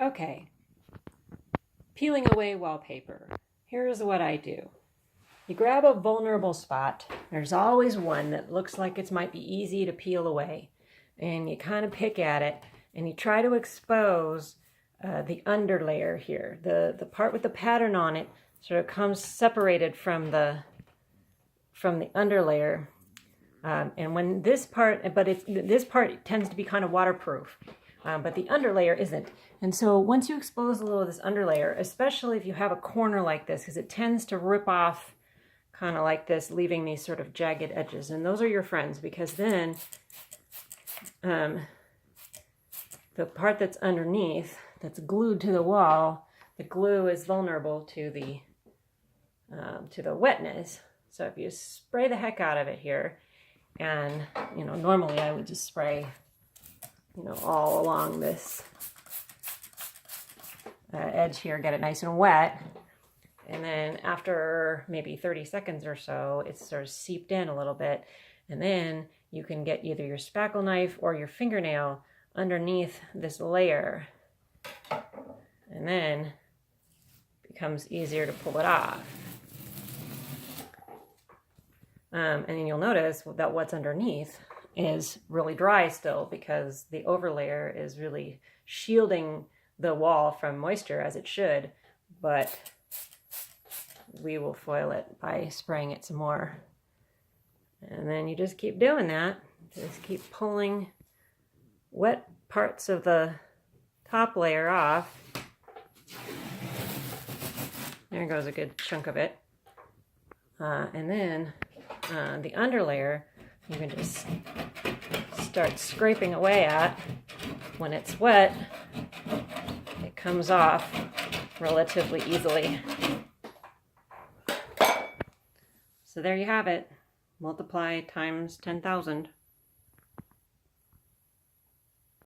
Okay, peeling away wallpaper. Here's what I do. You grab a vulnerable spot. There's always one that looks like it might be easy to peel away. And you kind of pick at it and you try to expose the underlayer here. The part with the pattern on it sort of comes separated from the underlayer. And when this part, this part tends to be kind of waterproof. But the underlayer isn't. And so once you expose a little of this underlayer, especially if you have a corner like this, because it tends to rip off kind of like this, leaving these sort of jagged edges. And those are your friends, because then the part that's underneath, that's glued to the wall, the glue is vulnerable to the wetness. So if you spray the heck out of it here, and normally I would just spray all along this edge here, get it nice and wet. And then after maybe 30 seconds or so, it's sort of seeped in a little bit. And then you can get either your spackle knife or your fingernail underneath this layer. And then it becomes easier to pull it off. And then you'll notice that what's underneath is really dry still, because the overlayer is really shielding the wall from moisture, as it should, but we will foil it by spraying it some more. And then you just keep doing that. Just keep pulling wet parts of the top layer off. There goes a good chunk of it. And then the underlayer, you can just start scraping away at. When it's wet, it comes off relatively easily. So there you have it. Multiply times 10,000.